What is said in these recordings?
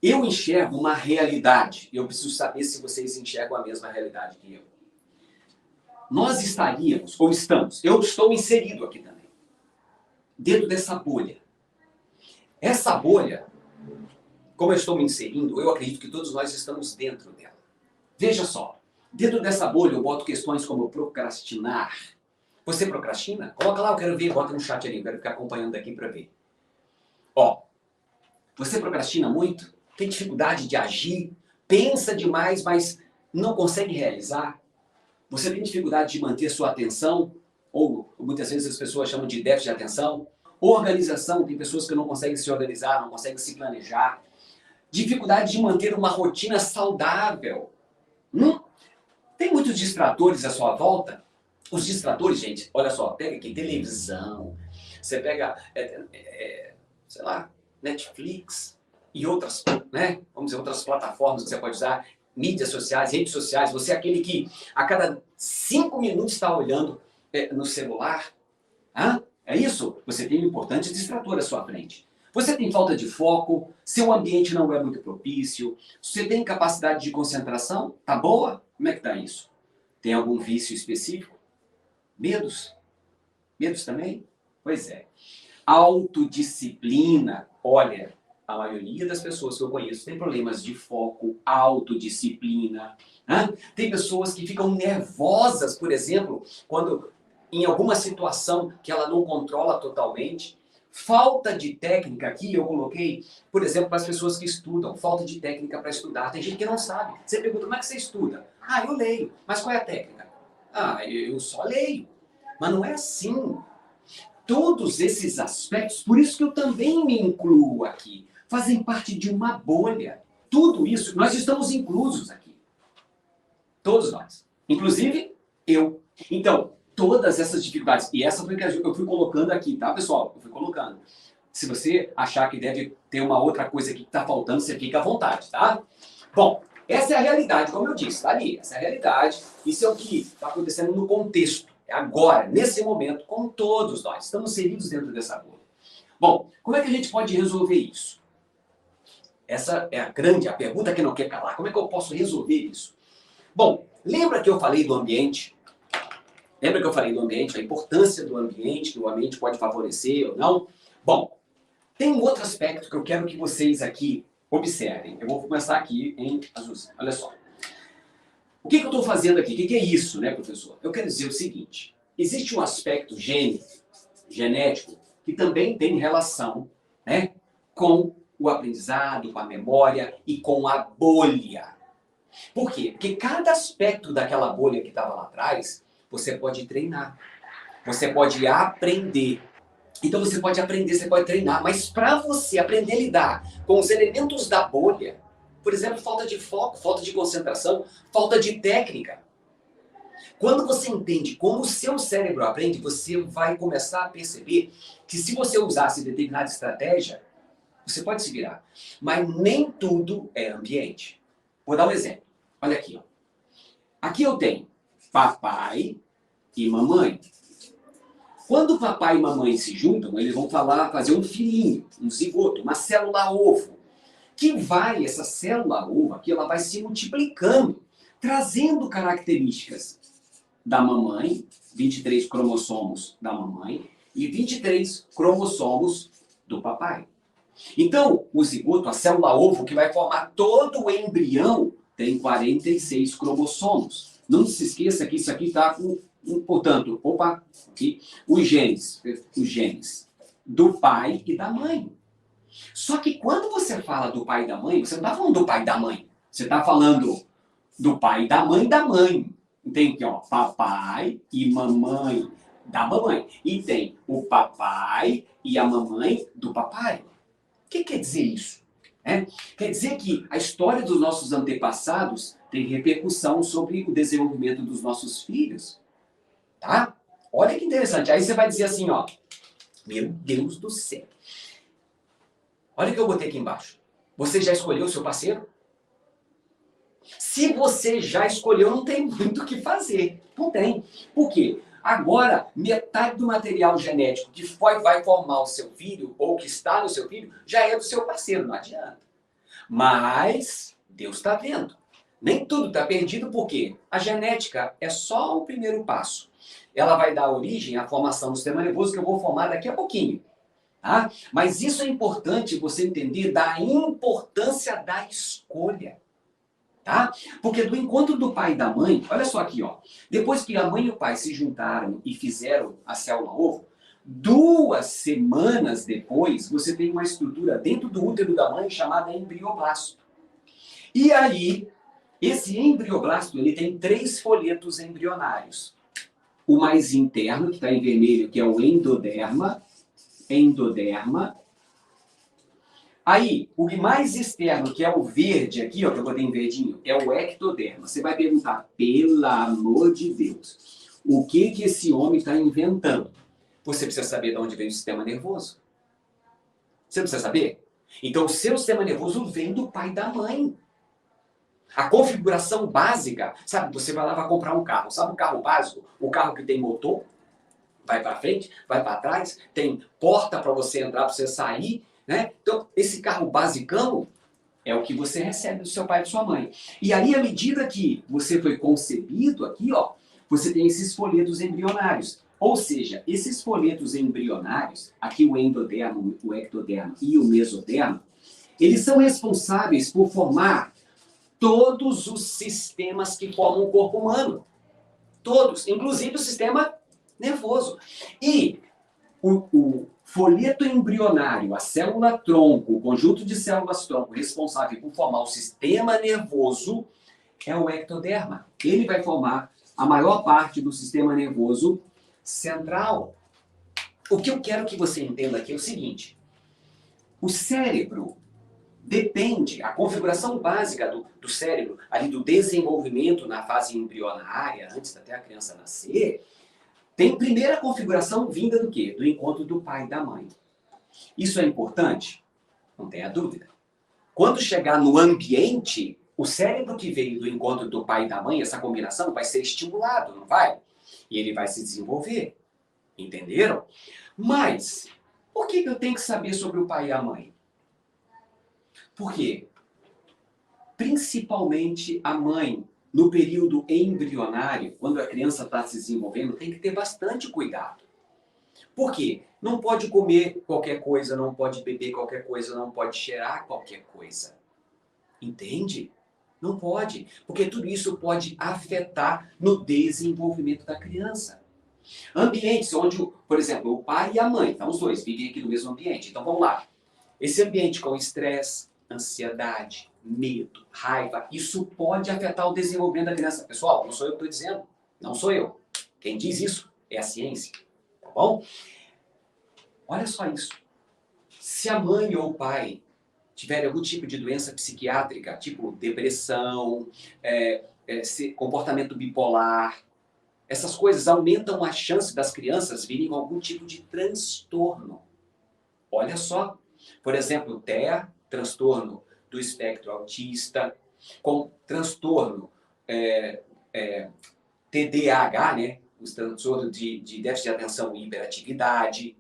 Eu enxergo uma realidade. Eu preciso saber se vocês enxergam a mesma realidade que eu. Nós estaríamos, ou estamos, eu estou inserido aqui também, dentro dessa bolha. Essa bolha, como eu estou me inserindo, eu acredito que todos nós estamos dentro dela. Veja só, dentro dessa bolha eu boto questões como procrastinar. Você procrastina? Coloca lá, eu quero ver, bota no chat ali, eu quero ficar acompanhando daqui para ver. Ó, você procrastina muito? Tem dificuldade de agir? Pensa demais, mas não consegue realizar? Você tem dificuldade de manter sua atenção? Ou muitas vezes as pessoas chamam de déficit de atenção? Organização, tem pessoas que não conseguem se organizar, não conseguem se planejar. Dificuldade de manter uma rotina saudável. Tem muitos distratores à sua volta? Os distratores, gente, olha só, pega aqui televisão, você pega, sei lá, Netflix e outras, né? Vamos dizer, outras plataformas que você pode usar, mídias sociais, redes sociais. Você é aquele que a cada 5 minutos está olhando no celular. É isso? Você tem um importante distrator à sua frente. Você tem falta de foco, seu ambiente não é muito propício, você tem capacidade de concentração? Tá boa? Como é que tá isso? Tem algum vício específico? Medos? Medos também? Pois é. Autodisciplina. Olha, a maioria das pessoas que eu conheço tem problemas de foco, autodisciplina. Tem pessoas que ficam nervosas, por exemplo, quando em alguma situação que ela não controla totalmente. Falta de técnica, aqui eu coloquei, por exemplo, para as pessoas que estudam, falta de técnica para estudar. Tem gente que não sabe. Você pergunta, como é que você estuda? Eu leio. Mas qual é a técnica? Eu só leio. Mas não é assim. Todos esses aspectos, por isso que eu também me incluo aqui, fazem parte de uma bolha. Tudo isso, nós estamos inclusos aqui. Todos nós. Inclusive, eu. Então, todas essas dificuldades, e essa foi que eu fui colocando aqui, tá, pessoal? Eu fui colocando. Se você achar que deve ter uma outra coisa aqui que está faltando, você fica à vontade, tá? Bom, essa é a realidade, como eu disse, tá ali. Essa é a realidade. Isso é o que está acontecendo no contexto. É agora, nesse momento, com todos nós. Estamos inseridos dentro dessa bolha. Bom, como é que a gente pode resolver isso? Essa é a pergunta que não quer calar. Como é que eu posso resolver isso? Bom, lembra que eu falei do ambiente? Lembra que eu falei do ambiente, a importância do ambiente, que o ambiente pode favorecer ou não? Bom, tem um outro aspecto que eu quero que vocês aqui observem. Eu vou começar aqui em azulzinho. Olha só. O que eu estou fazendo aqui? O que é isso, né, professor? Eu quero dizer o seguinte. Existe um aspecto genético, que também tem relação, né, com o aprendizado, com a memória e com a bolha. Por quê? Porque cada aspecto daquela bolha que estava lá atrás, você pode treinar. Você pode aprender. Então você pode aprender, você pode treinar. Mas para você aprender a lidar com os elementos da bolha, por exemplo, falta de foco, falta de concentração, falta de técnica. Quando você entende como o seu cérebro aprende, você vai começar a perceber que se você usasse determinada estratégia, você pode se virar. Mas nem tudo é ambiente. Vou dar um exemplo. Olha aqui. Ó. Aqui eu tenho papai e mamãe. Quando papai e mamãe se juntam, eles vão fazer um filhinho, um zigoto, uma célula ovo. Essa célula ovo aqui, ela vai se multiplicando, trazendo características da mamãe, 23 cromossomos da mamãe e 23 cromossomos do papai. Então, o zigoto, a célula ovo, que vai formar todo o embrião, tem 46 cromossomos. Não se esqueça que isso aqui está com, portanto, aqui, os genes do pai e da mãe. Só que quando você fala do pai e da mãe, você não está falando do pai e da mãe. Você está falando do pai e da mãe da mãe. Tem aqui, ó, papai e mamãe da mamãe. E tem o papai e a mamãe do papai. O que quer dizer isso? Quer dizer que a história dos nossos antepassados tem repercussão sobre o desenvolvimento dos nossos filhos. Tá? Olha que interessante. Aí você vai dizer assim, ó, meu Deus do céu. Olha o que eu botei aqui embaixo. Você já escolheu o seu parceiro? Se você já escolheu, não tem muito o que fazer. Não tem. Por quê? Agora, metade do material genético que vai formar o seu filho, ou que está no seu filho, já é do seu parceiro, não adianta. Mas Deus está vendo. Nem tudo está perdido, porque a genética é só o primeiro passo. Ela vai dar origem à formação do sistema nervoso, que eu vou formar daqui a pouquinho. Tá? Mas isso é importante você entender da importância da escolha. Tá? Porque do encontro do pai e da mãe, olha só aqui, ó. Depois que a mãe e o pai se juntaram e fizeram a célula-ovo, 2 semanas depois, você tem uma estrutura dentro do útero da mãe chamada embrioblasto. E aí, esse embrioblasto, ele tem 3 folhetos embrionários. O mais interno, que está em vermelho, que é o endoderma. Aí, o mais externo, que é o verde aqui, ó, que eu botei em verdinho, é o ectoderma. Você vai perguntar, pelo amor de Deus, o que esse homem está inventando? Você precisa saber de onde vem o sistema nervoso. Você precisa saber? Então, o seu sistema nervoso vem do pai e da mãe. A configuração básica, sabe, você vai lá, vai comprar um carro. Sabe o carro básico? O carro que tem motor, vai para frente, vai para trás, tem porta para você entrar, para você sair, né? Então, esse carro basicão é o que você recebe do seu pai e da sua mãe. E aí, à medida que você foi concebido aqui, ó, você tem esses folhetos embrionários. Ou seja, esses folhetos embrionários, aqui o endodermo, o ectodermo e o mesodermo, eles são responsáveis por formar todos os sistemas que formam o corpo humano. Todos, inclusive o sistema nervoso. E o folheto embrionário, a célula-tronco, o conjunto de células-tronco responsável por formar o sistema nervoso é o ectoderma. Ele vai formar a maior parte do sistema nervoso central. O que eu quero que você entenda aqui é o seguinte: o cérebro depende, a configuração básica do cérebro, ali do desenvolvimento na fase embrionária, antes até a criança nascer, tem primeira configuração vinda do quê? Do encontro do pai e da mãe. Isso é importante? Não tenha dúvida. Quando chegar no ambiente, o cérebro que veio do encontro do pai e da mãe, essa combinação vai ser estimulado, não vai? E ele vai se desenvolver. Entenderam? Mas, por que eu tenho que saber sobre o pai e a mãe? Por quê? Principalmente a mãe, no período embrionário, quando a criança está se desenvolvendo, tem que ter bastante cuidado. Por quê? Não pode comer qualquer coisa, não pode beber qualquer coisa, não pode cheirar qualquer coisa. Entende? Não pode, porque tudo isso pode afetar no desenvolvimento da criança. Ambientes onde, por exemplo, o pai e a mãe, então os dois vivem aqui no mesmo ambiente. Então vamos lá. Esse ambiente com estresse, ansiedade, medo, raiva, isso pode afetar o desenvolvimento da criança. Pessoal, não sou eu que estou dizendo, não sou eu. Quem diz isso é a ciência, tá bom? Olha só isso. Se a mãe ou o pai tiverem algum tipo de doença psiquiátrica, tipo depressão, comportamento bipolar, essas coisas aumentam a chance das crianças virem com algum tipo de transtorno. Olha só. Por exemplo, TEA, transtorno do espectro autista, com transtorno TDAH, né? Os transtornos de déficit de atenção e hiperatividade.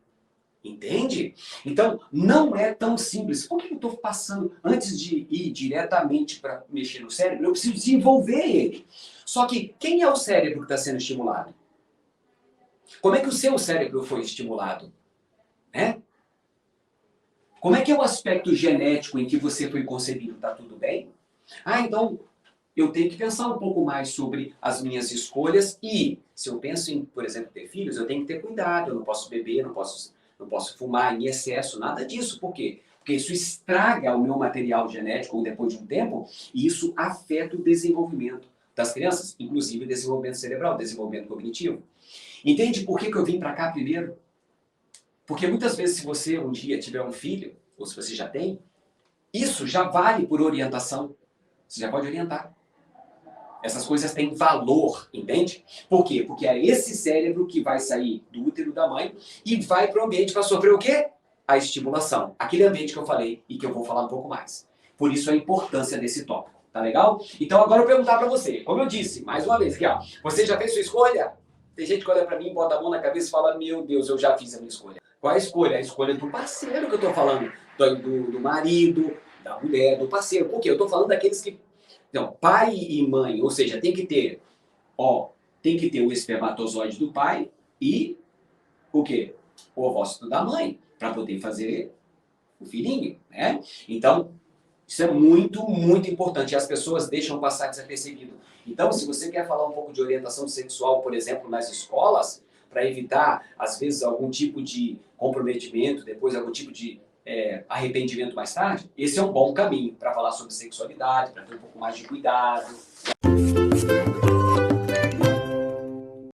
Entende? Então, não é tão simples. Por que eu estou passando, antes de ir diretamente para mexer no cérebro, eu preciso desenvolver ele. Só que, quem é o cérebro que está sendo estimulado? Como é que o seu cérebro foi estimulado? Né? Como é que é o aspecto genético em que você foi concebido? Está tudo bem? Então, eu tenho que pensar um pouco mais sobre as minhas escolhas e, se eu penso em, por exemplo, ter filhos, eu tenho que ter cuidado, eu não posso beber, não posso fumar em excesso, nada disso. Por quê? Porque isso estraga o meu material genético depois de um tempo e isso afeta o desenvolvimento das crianças, inclusive o desenvolvimento cerebral, o desenvolvimento cognitivo. Entende por que eu vim para cá primeiro? Porque muitas vezes, se você um dia tiver um filho, ou se você já tem, isso já vale por orientação. Você já pode orientar. Essas coisas têm valor, entende? Por quê? Porque é esse cérebro que vai sair do útero da mãe e vai para o ambiente para sofrer o quê? A estimulação. Aquele ambiente que eu falei e que eu vou falar um pouco mais. Por isso a importância desse tópico. Tá legal? Então agora eu vou perguntar para você. Como eu disse, mais uma vez aqui, ó. Você já fez sua escolha? Tem gente que olha para mim, bota a mão na cabeça e fala, meu Deus, eu já fiz a minha escolha. Qual a escolha? A escolha do parceiro que eu estou falando. Do marido, da mulher, do parceiro. Por quê? Eu estou falando daqueles que... Então, pai e mãe, ou seja, tem que ter o espermatozoide do pai e o quê? O ovócito da mãe, para poder fazer o filhinho, né? Então, isso é muito, muito importante. E as pessoas deixam passar desapercebido. Então, se você quer falar um pouco de orientação sexual, por exemplo, nas escolas, para evitar, às vezes, algum tipo de comprometimento, depois algum tipo de arrependimento mais tarde, esse é um bom caminho para falar sobre sexualidade, para ter um pouco mais de cuidado.